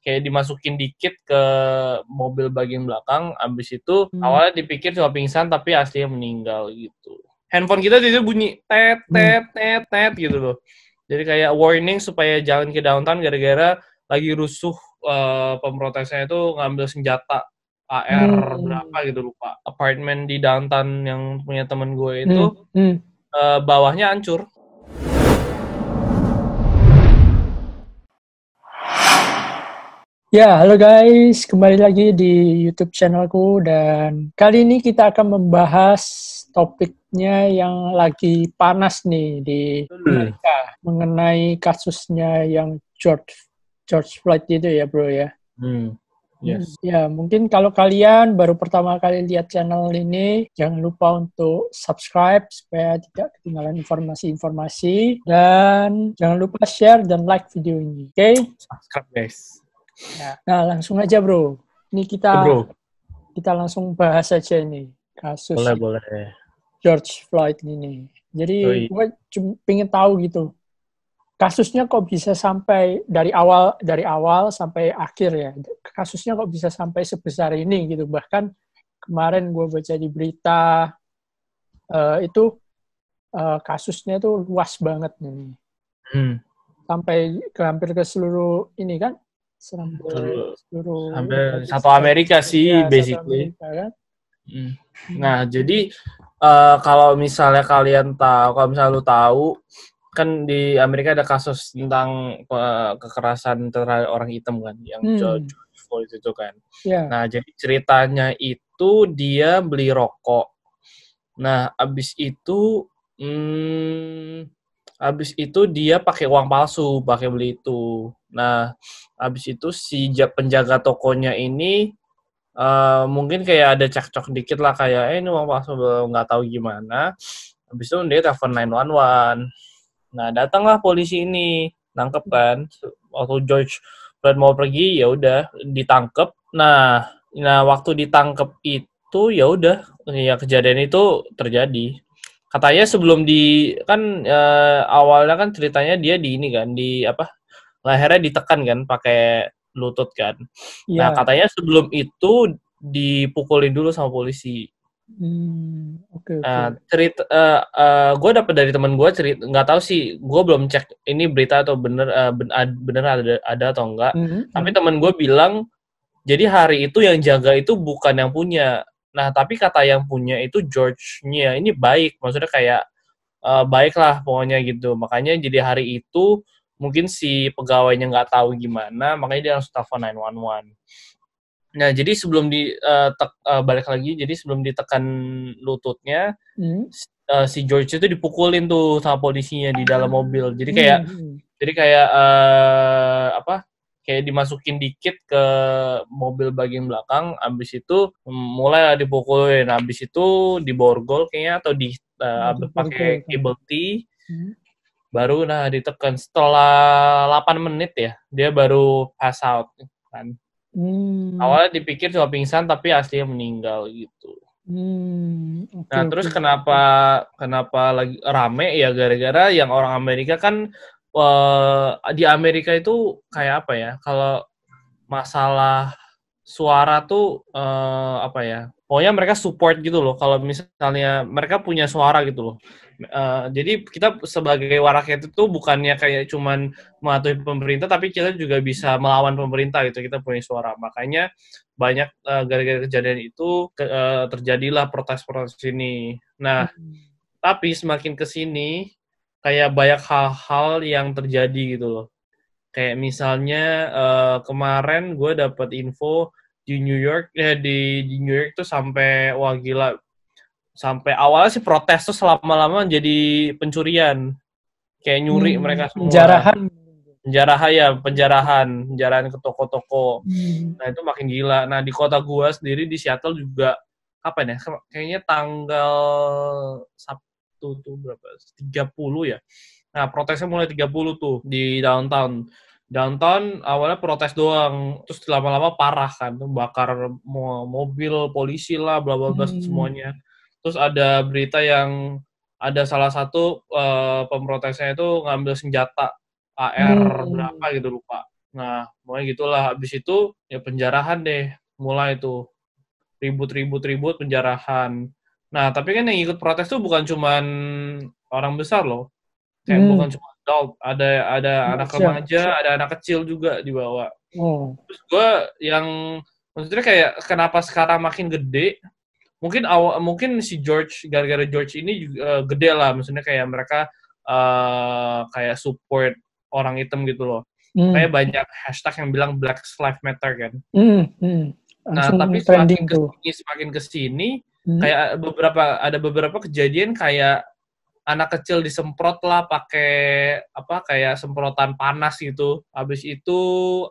kayak dimasukin dikit ke mobil bagian belakang, abis itu awalnya dipikir cuma pingsan tapi aslinya meninggal gitu. Handphone kita itu bunyi tet tet tet tet gitu loh. Jadi kayak warning supaya jangan ke downtown gara-gara lagi rusuh, pemprotesnya itu ngambil senjata AR berapa gitu lupa. Apartemen di downtown yang punya temen gue itu bawahnya hancur. Ya, halo guys, kembali lagi di YouTube channelku dan kali ini kita akan membahas topiknya yang lagi panas nih di Amerika mengenai kasusnya yang George Floyd itu ya bro ya. Yes. Ya, mungkin kalau kalian baru pertama kali lihat channel ini, jangan lupa untuk subscribe supaya tidak ketinggalan informasi-informasi dan jangan lupa share dan like video ini, oke? Subscribe guys. Ya. Nah, langsung aja bro. Ini kita langsung bahas aja ini kasus Boleh. George Floyd ini. Jadi gue cuma pengen tahu gitu, kasusnya kok bisa sampai dari awal sampai akhir ya. Kasusnya kok bisa sampai sebesar ini gitu. Bahkan kemarin gue baca di berita itu kasusnya tuh luas banget nih. Sampai hampir ke seluruh ini kan. Sampai satu Amerika sih ya, basically. Amerika, kan? Nah, jadi kalau misalnya kalian tahu, kalau misalnya lu tahu, kan di Amerika ada kasus tentang kekerasan terhadap orang hitam kan, yang George Floyd itu kan. Yeah. Nah, jadi ceritanya itu dia beli rokok. Nah, abis itu dia pakai uang palsu, pakai beli itu. Nah, abis itu si penjaga tokonya ini mungkin kayak ada cekcok dikit lah, kayak ini uang palsu, nggak tahu gimana. Abis itu dia telepon 911. Nah, datanglah polisi ini, nangkep kan. Waktu George Floyd mau pergi, ya udah ditangkep. Nah waktu ditangkep itu ya udah, ya kejadian itu terjadi. Katanya sebelum awalnya kan ceritanya dia di ini kan, di apa, lehernya ditekan kan pakai lutut kan. Nah, katanya sebelum itu dipukulin dulu sama polisi. Nah, cerita gue dapet dari teman gue, cerita, nggak tahu sih, gue belum cek ini berita atau bener ada atau enggak. Tapi teman gue bilang, jadi hari itu yang jaga itu bukan yang punya. Nah, tapi kata yang punya itu George-nya ini baik, maksudnya kayak baik lah pokoknya gitu. Makanya jadi hari itu mungkin si pegawainya nggak tahu gimana, makanya dia langsung telepon 911. Nah, jadi sebelum balik lagi, jadi sebelum ditekan lututnya, si George itu dipukulin tuh sama polisinya di dalam mobil. Jadi kayak kayak dimasukin dikit ke mobil bagian belakang, abis itu mulai dipukulin, abis itu diborgol kayaknya, atau pakai cable T, baru ditekan. Setelah 8 menit ya, dia baru pass out kan. Awalnya dipikir cuma pingsan tapi aslinya meninggal gitu. Nah, terus kenapa lagi rame ya, gara-gara yang orang Amerika kan, di Amerika itu kayak apa ya, kalau masalah suara tuh pokoknya mereka support gitu loh kalau misalnya mereka punya suara gitu loh. Jadi kita sebagai rakyat itu bukannya kayak cuman mematuhi pemerintah, tapi kita juga bisa melawan pemerintah gitu, kita punya suara. Makanya banyak gara-gara kejadian itu terjadilah protes-protes ini. Nah, tapi semakin kesini kayak banyak hal-hal yang terjadi gitu loh. Kayak misalnya kemarin gue dapat info di New York, di New York tuh sampai wah gila, sampai awalnya sih protes tuh selama-lama jadi pencurian, kayak nyuri mereka semua. Penjarahan ke toko-toko. Nah, itu makin gila. Nah, di kota gue sendiri di Seattle juga kapan ya? Kayaknya tanggal Sabtu tuh berapa? 30 ya. Nah, protesnya mulai 30 tuh di downtown. Downtown awalnya protes doang, terus lama-lama parah kan, bakar mobil polisi lah, bla bla bla semuanya. Terus ada berita yang ada salah satu pemprotesnya itu ngambil senjata AR berapa gitu lupa. Nah, mulai gitulah. Habis itu ya penjarahan deh. Mulai tuh ribut penjarahan. Nah, tapi kan yang ikut protes tuh bukan cuman orang besar loh. Kayak bukan cuma adult, ada anak remaja, ada anak kecil juga dibawa. Terus gue yang maksudnya kayak kenapa sekarang makin gede? Mungkin si George, gara-gara George ini juga gede lah, maksudnya kayak mereka kayak support orang hitam gitu loh. Kayak banyak hashtag yang bilang Black Lives Matter kan. Nah, tapi semakin kesini kayak ada beberapa kejadian kayak anak kecil disemprot lah pakai kayak semprotan panas gitu. Habis itu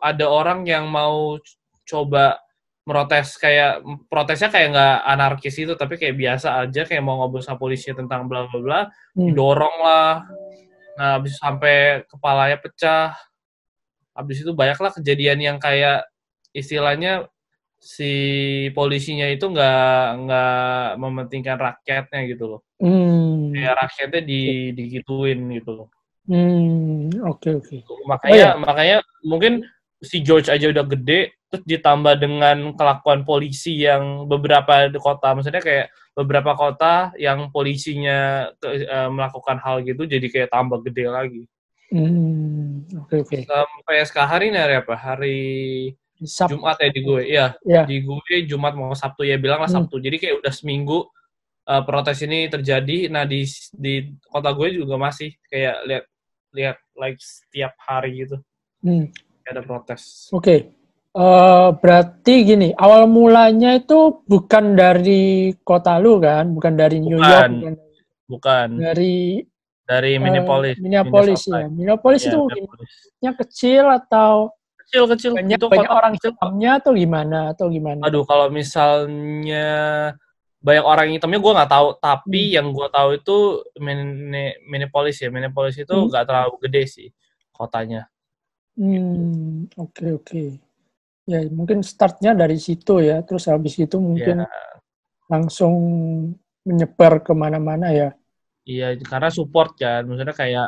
ada orang yang mau coba protesnya kayak nggak anarkis itu, tapi kayak biasa aja, kayak mau ngobrol sama polisi tentang bla bla bla, didorong lah. Nah, habis sampai kepalanya pecah. Habis itu banyaklah kejadian yang kayak istilahnya si polisinya itu nggak mementingkan rakyatnya gitu loh. Kayak rakyatnya digituin gitu loh. Oke. Makanya mungkin si George aja udah gede, terus ditambah dengan kelakuan polisi yang beberapa di kota, maksudnya kayak beberapa kota yang polisinya melakukan hal gitu, jadi kayak tambah gede lagi. Oke. Sampai sekarang hari ini hari apa? Hari Jumat ya di gue. Iya. Di gue Jumat mau Sabtu ya, bilanglah Sabtu. Jadi kayak udah seminggu protes ini terjadi. Nah di kota gue juga masih kayak lihat like setiap hari gitu. Ada protes. Oke. Berarti gini, awal mulanya itu bukan dari kota lu kan, bukan dari New York, bukan. Dari Minneapolis. Ya. Minneapolis itu gimana? Kecil atau kecil? Banyak orang hitamnya atau gimana? Aduh, kalau misalnya banyak orang hitamnya gue nggak tahu, tapi yang gue tahu itu Minneapolis ya. Minneapolis itu nggak terlalu gede sih kotanya. Oke. Ya mungkin startnya dari situ ya, terus habis itu mungkin langsung menyebar kemana-mana ya. Iya, karena support kan, maksudnya kayak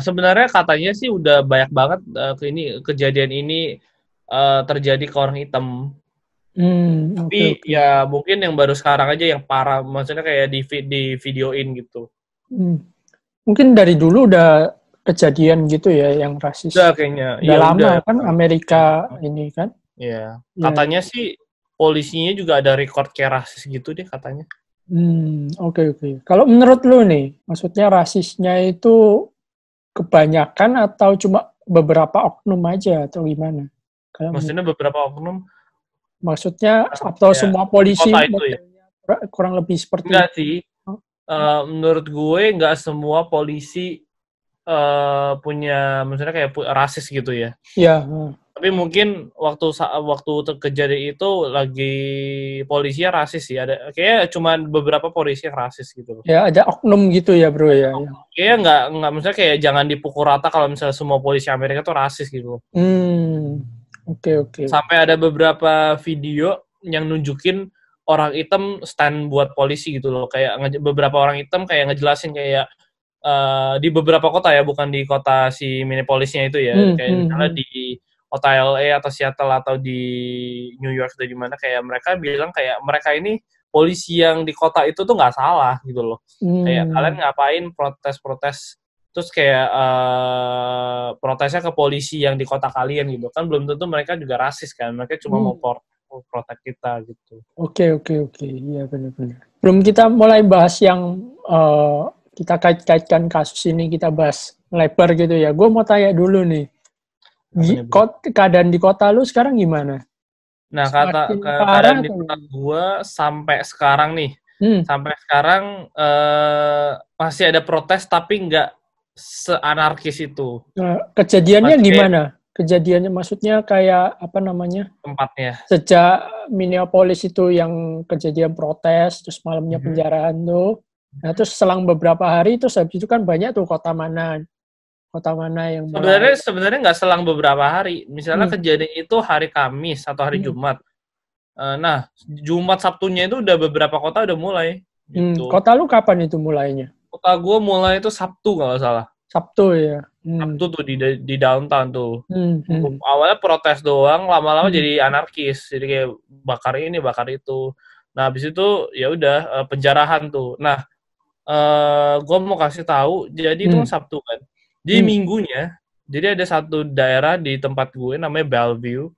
sebenarnya katanya sih udah banyak banget kejadian ini terjadi ke orang hitam. Tapi ya mungkin yang baru sekarang aja yang parah, maksudnya kayak di videoin gitu. Mungkin dari dulu udah kejadian gitu ya yang rasis. Udah kayaknya. Udah lama kan Amerika ini kan. Iya. Katanya sih polisinya juga ada record kayak rasis gitu deh katanya. Oke. Kalau menurut lu nih, maksudnya rasisnya itu kebanyakan atau cuma beberapa oknum aja atau gimana? Maksudnya beberapa oknum? Maksudnya atau semua polisi itu ya? Kurang lebih seperti enggak sih. Menurut gue nggak semua polisi punya, maksudnya kayak rasis gitu ya. Iya. Tapi mungkin waktu kejadian itu lagi polisinya rasis sih. Ada kayak cuma beberapa polisi yang rasis gitu. Ya ada oknum gitu ya bro ya. Kayaknya nggak maksudnya kayak jangan dipukul rata kalau misalnya semua polisi Amerika tuh rasis gitu. Oke. Sampai ada beberapa video yang nunjukin orang hitam stand buat polisi gitu loh. Kayak beberapa orang hitam kayak ngejelasin kayak di beberapa kota ya, bukan di kota si Minneapolis-nya itu ya. Kayak misalnya di kota LA atau Seattle atau di New York atau di mana, kayak mereka bilang kayak mereka ini polisi yang di kota itu tuh nggak salah gitu loh. Kayak kalian ngapain protes terus kayak protesnya ke polisi yang di kota kalian gitu kan, belum tentu mereka juga rasis kan, mereka cuma mau protek kita gitu. Oke. Iya benar. Belum kita mulai bahas yang kita kait-kaitkan kasus ini, kita bahas lebar gitu ya. Gue mau tanya dulu nih, keadaan di kota lu sekarang gimana? Nah, keadaan di kota gue sampai sekarang nih, sampai sekarang masih ada protes tapi nggak seanarkis itu. Kejadiannya gimana? Kejadiannya maksudnya kayak apa namanya? Tempatnya. Sejak Minneapolis itu yang kejadian protes, terus malamnya penjarahan tuh. Nah, terus selang beberapa hari, terus habis itu kan banyak tuh kota mana yang sebenarnya nggak selang beberapa hari. Misalnya kejadian itu hari Kamis atau hari Jumat. Nah, Jumat Sabtunya itu udah beberapa kota udah mulai. Gitu. Kota lu kapan itu mulainya? Kota gue mulai itu Sabtu kalau salah. Sabtu ya. Sabtu tuh di downtown tuh. Awalnya protes doang, lama-lama jadi anarkis. Jadi kayak bakar ini, bakar itu. Nah, habis itu ya udah penjarahan tuh. Nah, gue mau kasih tahu, jadi itu kan Sabtu kan. Di minggunya, jadi ada satu daerah di tempat gue namanya Bellevue.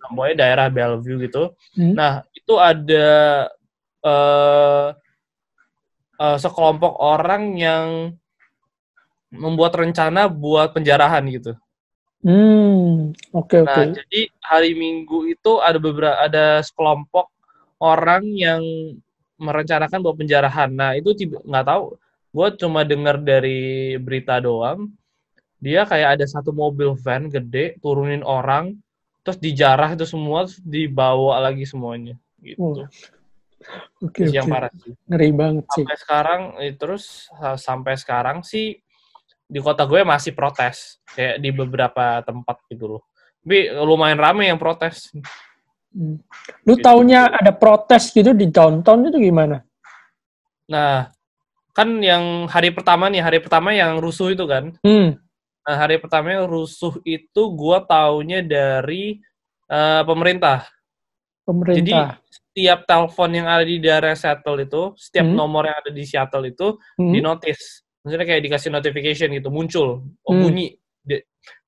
Namanya daerah Bellevue gitu. Nah, itu ada sekelompok orang yang membuat rencana buat penjarahan gitu. Oke. Nah, jadi hari Minggu itu ada sekelompok orang yang merencanakan buat penjarahan. Nah, itu nggak tahu, gue cuma dengar dari berita doang. Dia kayak ada satu mobil van gede, turunin orang, terus dijarah itu semua, terus dibawa lagi semuanya. Gitu. Oke. Yang parah sih. Ngeri banget sih. Sampai sekarang sih, di kota gue masih protes. Kayak di beberapa tempat gitu loh. Tapi lumayan rame yang protes. Lu taunya ada protes gitu di downtown itu gimana? Nah, kan yang hari pertama yang rusuh itu kan. Nah, hari pertama yang rusuh itu gue taunya dari pemerintah. Jadi setiap telepon yang ada di daerah Seattle itu, setiap nomor yang ada di Seattle itu dinotis. Maksudnya kayak dikasih notification gitu, muncul, bunyi.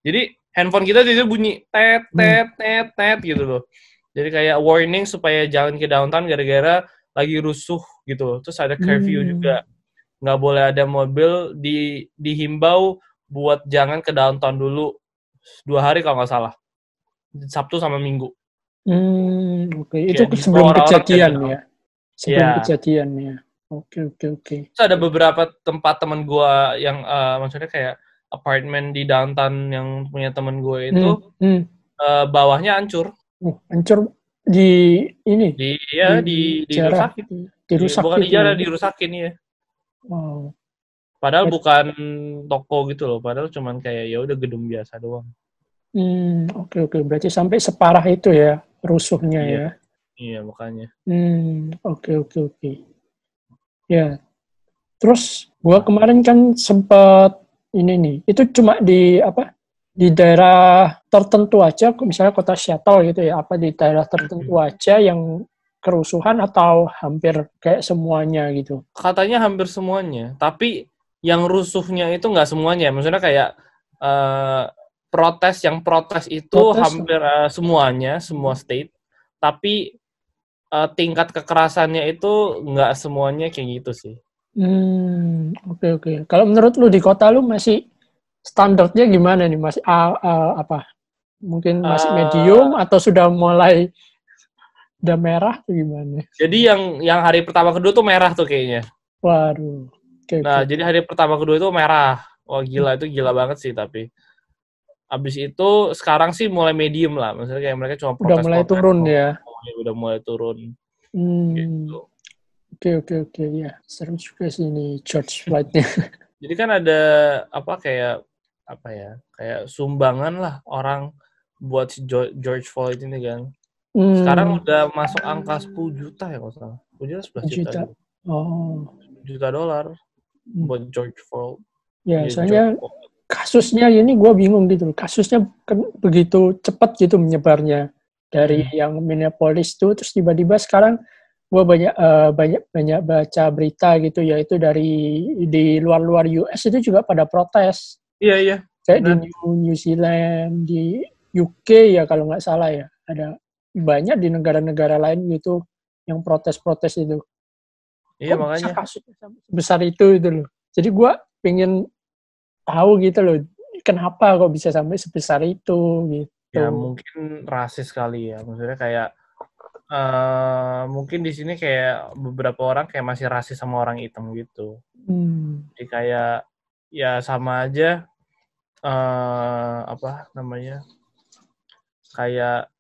Jadi handphone kita itu bunyi tet gitu loh. Jadi kayak warning supaya jangan ke downtown gara-gara lagi rusuh gitu. Terus ada curfew juga. Nggak boleh ada mobil, dihimbau buat jangan ke downtown dulu 2 hari kalau nggak salah. Sabtu sama Minggu. Oke. Itu sebelum kejadian ya? Sebelum kejadian ya? Oke. Terus ada beberapa tempat teman gue yang maksudnya kayak apartemen di downtown yang punya teman gue itu bawahnya hancur. Hancur di ini? Dirusakin. Bukan dijarah, dirusakin ya. Wow. Padahal bukan toko gitu loh, padahal cuman kayak ya udah gedung biasa doang. Oke. Berarti sampai separah itu ya rusuhnya ya? Iya, makanya. Oke. Ya. Terus gua kemarin kan sempat ini nih, itu cuma di daerah tertentu aja, misalnya kota Seattle gitu ya, di daerah tertentu aja yang kerusuhan atau hampir kayak semuanya gitu? Katanya hampir semuanya, tapi yang rusuhnya itu nggak semuanya. Maksudnya kayak protes itu hampir semuanya, semua state, tapi tingkat kekerasannya itu nggak semuanya kayak gitu sih. Oke. Kalau menurut lu di kota lu masih standarnya gimana nih? Masih mungkin masih medium atau sudah mulai udah merah tuh gimana? Jadi yang hari pertama kedua tuh merah tuh kayaknya. Waduh. Jadi hari pertama kedua itu merah. Wah gila, itu gila banget sih tapi. Abis itu sekarang sih mulai medium lah. Maksudnya kayak mereka cuma protes. Udah mulai turun ya? Udah mulai turun. Gitu. Oke. Ya, seru juga sih ini George Floyd-nya. Jadi kan ada kayak sumbangan lah orang buat si George Floyd ini kan. Sekarang udah masuk angka 10 juta ya kalau salah. 11 juta. Oh. $10 buat George Floyd. Ya, soalnya kasusnya ini gue bingung gitu. Kasusnya kan begitu cepat gitu menyebarnya dari yang Minneapolis tuh, terus tiba-tiba sekarang gue banyak baca berita gitu, yaitu di luar US itu juga pada protes. Iya. Kayak di New Zealand, di UK ya kalau nggak salah ya, ada banyak di negara-negara lain gitu yang protes-protes itu. Iya, makanya kasusnya besar itu loh. Jadi gue pengen tahu gitu loh, kenapa kok bisa sampai sebesar itu gitu. Ya mungkin rasis kali ya, maksudnya kayak mungkin di sini kayak beberapa orang kayak masih rasis sama orang hitam gitu. Jadi kayak ya sama aja kayak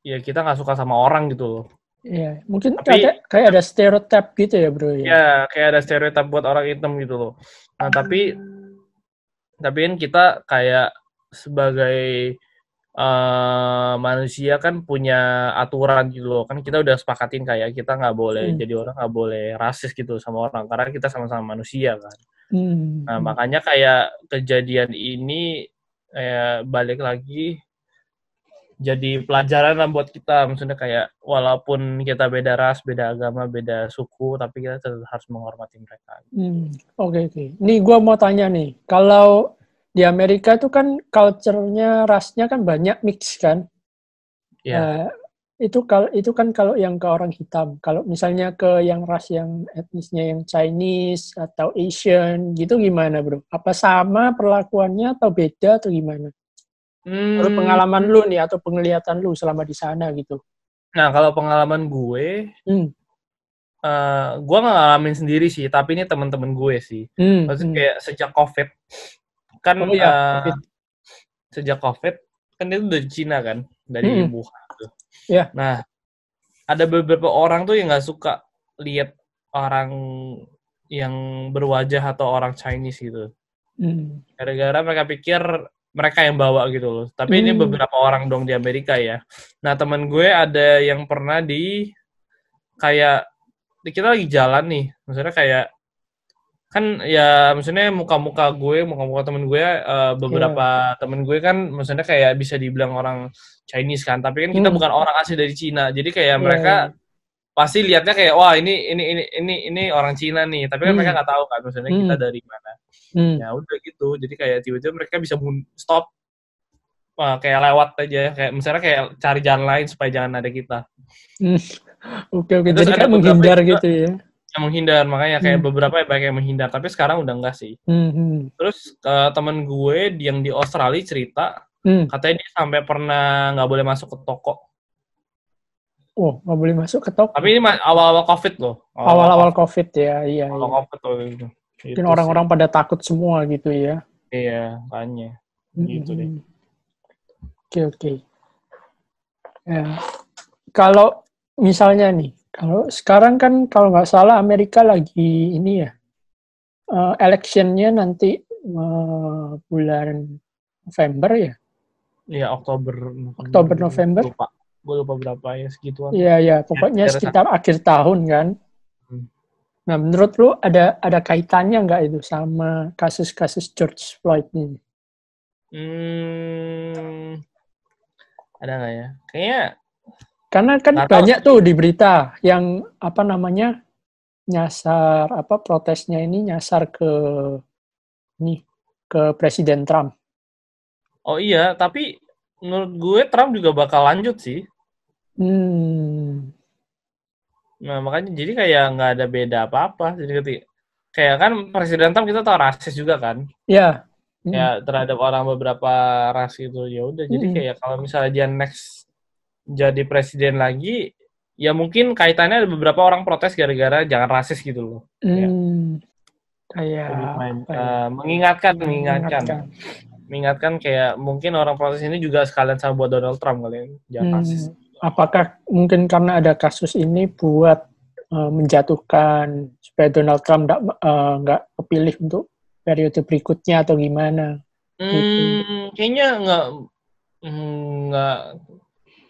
ya kita nggak suka sama orang gitu loh. Iya, mungkin kayak ada stereotip gitu ya bro ya. Ya kayak ada stereotip buat orang hitam gitu loh. Nah tapi kan kita kayak sebagai manusia kan punya aturan gitu loh. Kan kita udah sepakatin kayak kita nggak boleh jadi orang, nggak boleh rasis gitu sama orang karena kita sama-sama manusia kan. Nah, makanya kayak kejadian ini balik lagi jadi pelajaran lah buat kita. Maksudnya kayak walaupun kita beda ras, beda agama, beda suku, tapi kita tetap harus menghormati mereka. Oke. Nih gue mau tanya nih, kalau di Amerika itu kan culture-nya, rasnya kan banyak mix kan? Iya. Itu kan kalau yang ke orang hitam. Kalau misalnya ke yang ras yang etnisnya yang Chinese atau Asian gitu gimana, bro? Apa sama perlakuannya atau beda atau gimana? Menurut pengalaman lu nih atau penglihatan lu selama di sana gitu. Nah, kalau pengalaman gue nggak ngalamin sendiri sih, tapi ini teman-teman gue sih. Maksudnya kayak sejak COVID kan, COVID. Sejak COVID kan itu dari Cina kan, dari Wuhan tuh. Yeah. Nah, ada beberapa orang tuh yang nggak suka lihat orang yang berwajah atau orang Chinese gitu. Gara-gara mereka pikir mereka yang bawa gitu loh. Tapi ini beberapa orang dong di Amerika ya. Nah, teman gue ada yang pernah kayak kita lagi jalan nih, maksudnya kayak kan ya maksudnya muka-muka temen gue beberapa temen gue kan maksudnya kayak bisa dibilang orang Chinese kan, tapi kan kita bukan orang asli dari Cina, jadi kayak mereka pasti lihatnya kayak wah ini orang Cina nih, tapi kan mereka nggak tahu kan maksudnya kita dari mana. Ya udah gitu, jadi kayak tiba-tiba mereka bisa stop kayak lewat aja, kayak misalnya kayak cari jalan lain supaya jangan ada kita. Oke. Jadi kayak menghindar gitu ya. Yang menghindar, makanya kayak beberapa banyak yang menghindar, tapi sekarang udah enggak sih. Terus temen gue yang di Australia cerita, katanya dia sampai pernah nggak boleh masuk ke toko. Oh, nggak boleh masuk ke toko? Tapi ini awal-awal COVID loh. Awal-awal COVID ya, iya. Awal COVID loh gitu. Mungkin orang-orang pada takut semua gitu ya. Iya, makanya. Gitu deh. Oke. Ya. Kalau misalnya nih, kalau sekarang kan kalau nggak salah Amerika lagi ini ya, electionnya nanti bulan November ya? Iya, Oktober, November. Gue lupa berapa ya, segituan. Iya, pokoknya sekitar akhir tahun kan. Nah, menurut lu ada kaitannya nggak itu sama kasus-kasus George Floyd ini? Ada nggak ya? Kayaknya karena kan banyak tuh di berita yang apa namanya nyasar protesnya ini nyasar ke Presiden Trump. Oh iya, tapi menurut gue Trump juga bakal lanjut sih. Nah makanya jadi kayak nggak ada beda apa-apa. Jadi kayak kan Presiden Trump kita tahu rasis juga kan? Iya. Ya terhadap orang beberapa ras itu ya udah. Jadi kayak kalau misalnya dia next jadi presiden lagi, ya mungkin kaitannya ada beberapa orang protes gara-gara jangan rasis gitu loh. Mengingatkan kayak mungkin orang protes ini juga sekalian sama buat Donald Trump kali ya, jangan rasis. Apakah mungkin karena ada kasus ini buat menjatuhkan supaya Donald Trump nggak kepilih untuk periode berikutnya atau gimana? Kayaknya nggak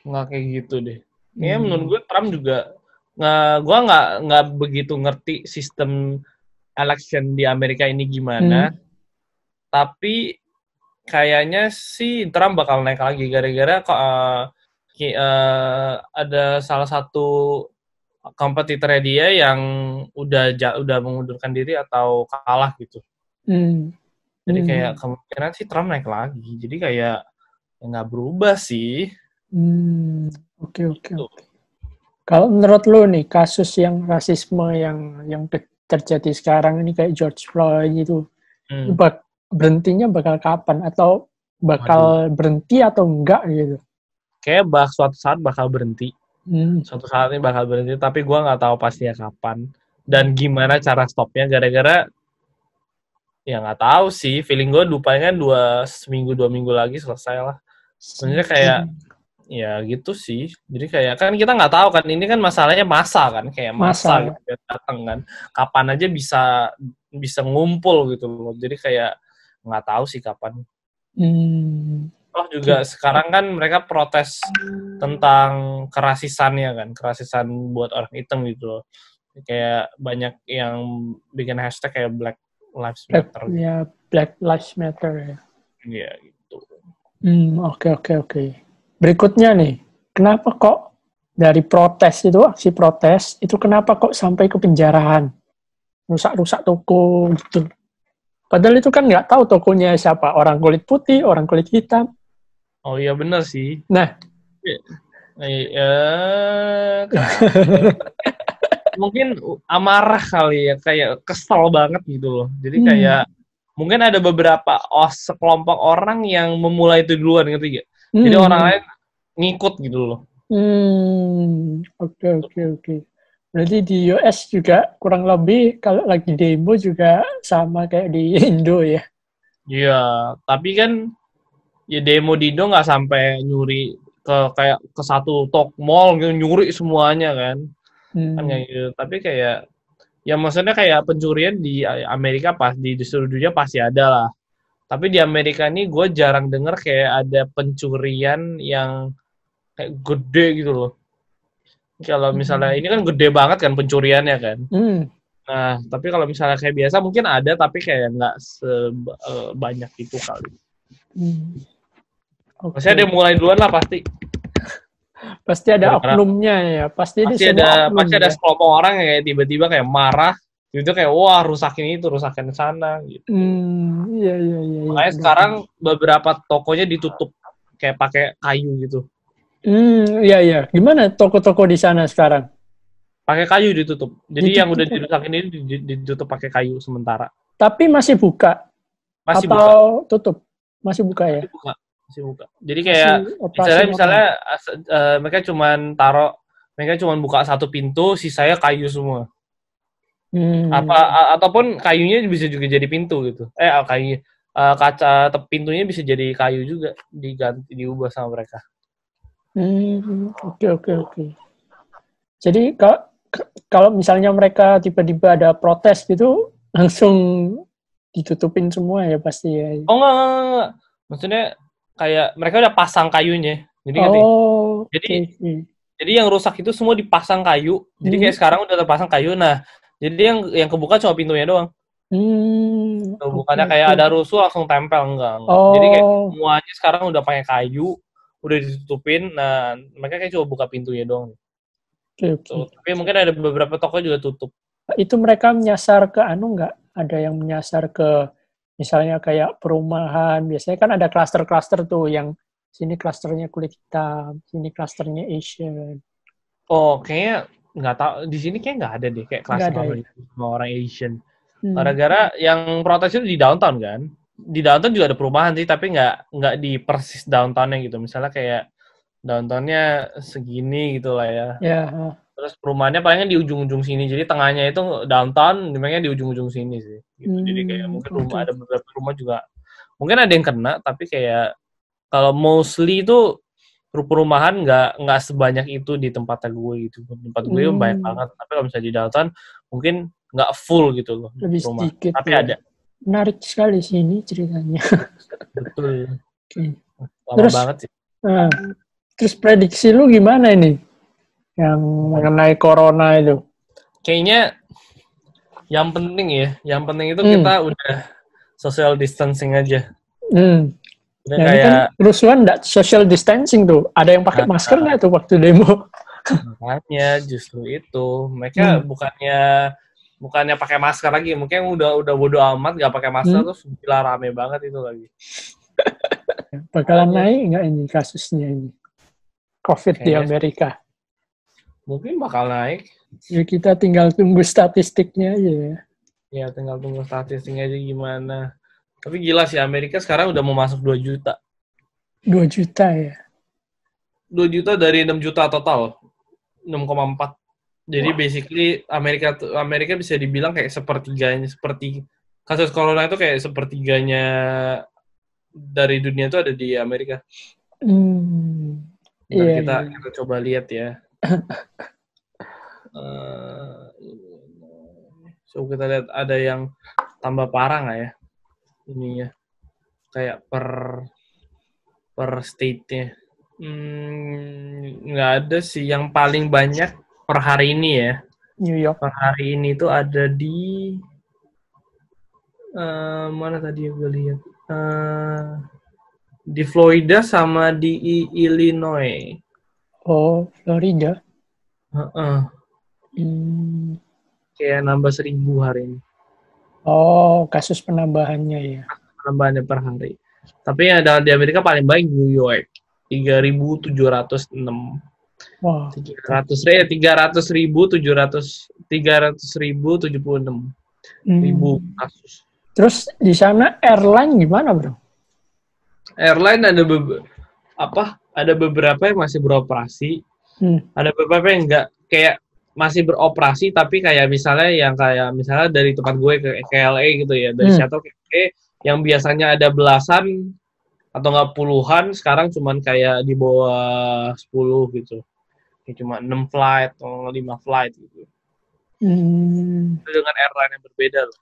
kayak gitu deh. Kayaknya menurut gue Trump juga gue nggak begitu ngerti sistem election di Amerika ini gimana. Tapi kayaknya sih Trump bakal naik lagi gara-gara ada salah satu kompetitornya dia yang udah mengundurkan diri atau kalah gitu. Jadi kayak kemungkinan sih Trump naik lagi. Jadi kayak nggak berubah sih. Oke. Kalau menurut lo nih kasus yang rasisme yang terjadi sekarang ini kayak George Floyd itu berhentinya bakal kapan atau bakal berhenti atau enggak gitu? Kayak suatu saat bakal berhenti. Suatu saat ini bakal berhenti, tapi gue nggak tahu pastinya kapan dan gimana cara stopnya. Gara-gara ya nggak tahu sih, feeling gue dupanya 2 minggu lagi selesai lah. Sebenarnya kayak ya gitu sih. Jadi kayak kan kita nggak tahu kan, ini kan masalahnya masa kan, kayak masa gitu datang kan. Kapan aja bisa ngumpul gitu loh. Jadi kayak nggak tahu sih kapan. Juga sekarang kan mereka protes tentang kerasisannya kan, kerasisan buat orang hitam gitu loh. Kayak banyak yang bikin hashtag kayak Black Lives Matter. Ya, Black Lives Matter ya. Iya gitu. Oke. Berikutnya nih, kenapa kok dari protes itu, aksi protes, itu kenapa kok sampai ke penjarahan? Rusak-rusak toko gitu. Padahal itu kan nggak tahu tokonya siapa, orang kulit putih, orang kulit hitam. Oh iya benar sih. Nah, iya, mungkin amarah kali ya, kayak kesel banget gitu loh. Jadi kayak mungkin ada beberapa sekelompok orang yang memulai itu duluan, ngerti gak? Jadi orang lain ngikut gitu loh. Oke. Berarti di US juga kurang lebih kalau lagi demo juga sama kayak di Indo ya? Iya, tapi kan ya demo di Indo nggak sampai nyuri kayak ke satu mall gitu, nyuri semuanya kan. Kan kayak gitu. Tapi kayak ya maksudnya kayak pencurian di Amerika di seluruh dunia pasti ada lah. Tapi di Amerika ini gue jarang denger kayak ada pencurian yang kayak gede gitu loh. Kalau misalnya ini kan gede banget kan pencuriannya kan. Nah, tapi kalau misalnya kayak biasa mungkin ada, tapi kayak nggak sebanyak itu kali. Maksudnya dia mulai duluan lah pasti. Pasti ada oknumnya ya. Pasti ada sekelompok orang yang kayak tiba-tiba kayak marah. Itu kayak wah rusakin itu, rusakin sana gitu. Iya. Makanya sekarang beberapa tokonya ditutup kayak pakai kayu gitu. Iya. Gimana toko-toko di sana sekarang? Pakai kayu ditutup. Jadi yang udah dirusakin ini ditutup pakai kayu sementara. Tapi masih buka? Masih buka? Tutup? Masih buka ya? Masih buka. Jadi kayak misalnya mereka mereka cuma buka satu pintu, sisanya kayu semua. Ataupun kayunya bisa juga jadi pintu gitu. Kaca pintunya bisa jadi kayu juga, diubah sama mereka. Oke. Jadi kalau misalnya mereka tiba-tiba ada protes gitu, langsung ditutupin semua ya pasti ya? Oh enggak. Maksudnya kayak mereka udah pasang kayunya. Jadi yang rusak itu semua dipasang kayu. Jadi kayak sekarang udah terpasang kayu. Nah, jadi yang kebuka cuma pintunya doang. Bukannya kayak ada rusuh langsung tempel, enggak. Jadi kayak semuanya sekarang udah pakai kayu, udah ditutupin. Nah, mereka kayak cuma buka pintunya doang. Tapi mungkin ada beberapa toko juga tutup. Itu mereka menyasar ke nggak? Ada yang menyasar ke misalnya kayak perumahan. Biasanya kan ada klaster-klaster tuh yang sini klasternya kulit hitam, sini klasternya Asian. Oh, kayaknya nggak tahu. Di sini kayak nggak ada deh kayak klaster sama orang Asian. Gara-gara yang protes itu di downtown kan. Di downtown juga ada perumahan sih, tapi nggak di persis downtownnya gitu. Misalnya kayak downtownnya segini gitu lah ya. Terus perumahannya palingnya di ujung-ujung sini. Jadi tengahnya itu downtown, dimana di ujung-ujung sini sih. Gitu. Jadi kayak mungkin ada beberapa rumah juga. Mungkin ada yang kena, tapi kayak kalau mostly itu perumahan nggak sebanyak itu di tempatnya gue gitu. Tempat gue banyak banget. Tapi kalau misalnya di downtown mungkin nggak full gitu loh. Lebih sedikit. Tapi ada. Menarik sekali sih ini ceritanya. Betul. Lama banget sih. Terus prediksi lu gimana ini? Yang mengenai corona itu? Kayaknya yang penting itu kita udah social distancing aja. Nah, ini kan kerusuhan nggak social distancing tuh. Ada yang pakai masker nggak tuh waktu demo? Makanya justru itu mereka bukannya pakai masker lagi, mungkin udah bodo amat nggak pakai masker terus gila rame banget itu lagi. Bakalan naik nggak ini kasusnya ini COVID di Amerika? Mungkin bakal naik. Ya kita tinggal tunggu statistiknya aja ya. Ya tinggal tunggu statistiknya aja gimana. Tapi gila sih, Amerika sekarang udah mau masuk 2 juta. 2 juta ya? 2 juta dari 6 juta total. 6,4. Jadi basically Amerika bisa dibilang kayak seperti kasus corona itu kayak sepertiganya dari dunia itu ada di Amerika. Kita coba lihat ya. So kita lihat ada yang tambah parah nggak ya? Ininya kayak per state-nya nggak ada sih. Yang paling banyak per hari ini ya, New York per hari ini tuh ada di Mana tadi yang gue lihat? Di Florida sama di Illinois. Oh, Florida. Kayak nambah 1.000 hari ini. Oh, kasus penambahannya ya. Penambahannya per hari. Tapi yang ada di Amerika paling baik New York. 3.706. Wow. 300.076 ribu kasus. Terus di sana airline gimana, bro? Airline ada beberapa yang masih beroperasi. Ada beberapa yang enggak, kayak masih beroperasi tapi kayak misalnya dari tempat gue ke LA gitu ya, dari Seattle ke LA yang biasanya ada belasan atau enggak puluhan, sekarang cuman kayak di bawah 10 gitu. Kayak cuma 6 flight atau 5 flight gitu. Itu dengan airline yang berbeda loh.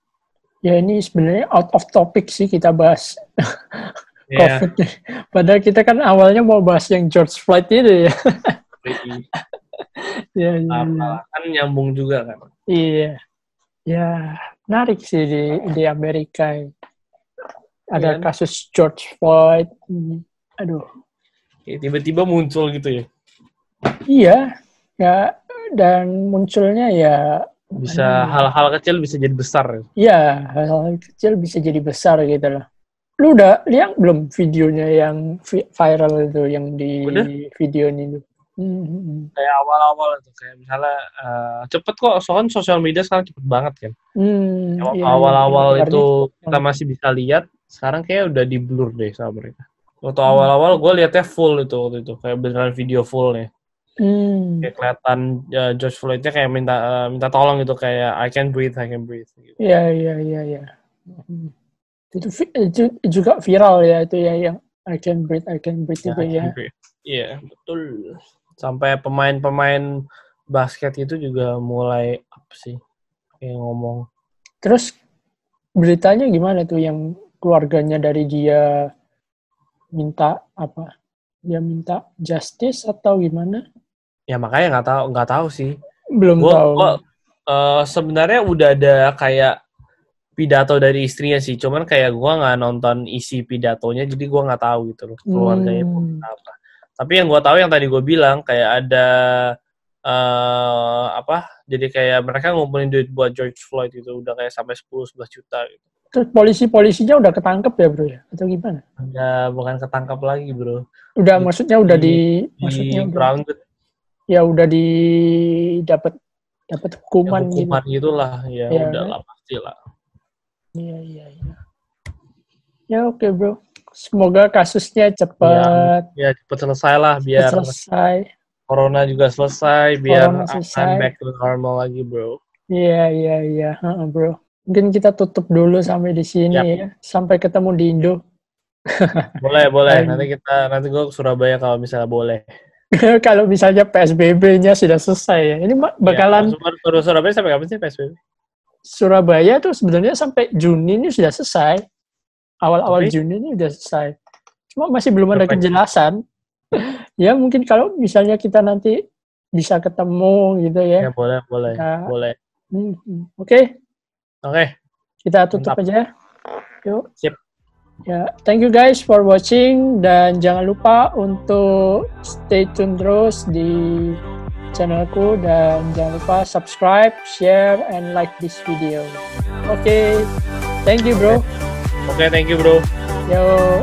Ya ini sebenarnya out of topic sih kita bahas COVID. Padahal kita kan awalnya mau bahas yang George Floyd itu ya. Ya. Kan nyambung juga kan. Iya. Ya, menarik sih di Amerika. Ada kasus George Floyd. Aduh. Tiba-tiba muncul gitu ya. Iya. Ya, dan munculnya ya bisa hal-hal kecil bisa jadi besar. Iya, hal-hal kecil bisa jadi besar gitu loh. Lu udah lihat belum videonya yang viral itu, yang di video ini? Kayak awal-awal itu, kayak misalnya cepet kok, soalnya sosial media sekarang cepet banget kan. Awal-awal itu kita masih bisa lihat, sekarang kayak udah di blur deh sama mereka. Waktu awal-awal gue liatnya full itu waktu itu, kayak beneran video fullnya. Kayak kelihatan George Floyd-nya kayak minta tolong gitu, kayak I can breathe gitu. Iya. Itu juga viral ya, itu ya yang I can breathe itu ya. Iya, betul. Sampai pemain basket itu juga mulai apa sih kayak ngomong. Terus beritanya gimana tuh yang keluarganya dari dia minta apa? Dia minta justice atau gimana? Ya makanya nggak tahu sih. Belum tahu. Sebenarnya udah ada kayak pidato dari istrinya sih, cuman kayak gue nggak nonton isi pidatonya, jadi gue nggak tahu gitu loh keluarganya apa. Tapi yang gue tahu yang tadi gue bilang kayak ada jadi kayak mereka ngumpulin duit buat George Floyd itu udah kayak sampai 10-11 juta gitu. Terus polisinya udah ketangkep ya bro ya? Atau gimana? Bukan ketangkap lagi bro. Udah maksudnya udah grounded. Ya udah dapat hukuman ya, hukuman gitulah ya udahlah pastilah. Iya. Ya oke bro. Semoga kasusnya cepat. Ya cepat selesai lah biar selesai. Corona juga selesai biar akan back to normal lagi bro. Iya. Bro. Mungkin kita tutup dulu sampai di sini ya. Sampai ketemu di Indo. Boleh. Nanti gue ke Surabaya kalau misalnya boleh. Kalau misalnya PSBB-nya sudah selesai ya. Ini bakalan Surabaya sampai kapan sih PSBB? Surabaya tuh sebenarnya sampai Juni ini sudah selesai. Awal-awal Juni ini sudah selesai. Cuma masih belum ada kejelasan. Ya mungkin kalau misalnya kita nanti bisa ketemu gitu ya. Ya boleh. Oke. Kita tutup Mantap. aja. Yuk. Sip. Ya, thank you guys for watching dan jangan lupa untuk stay tune terus di channelku dan jangan lupa subscribe, share, and like this video. Oke, thank you bro. Oke, thank you bro. Yo.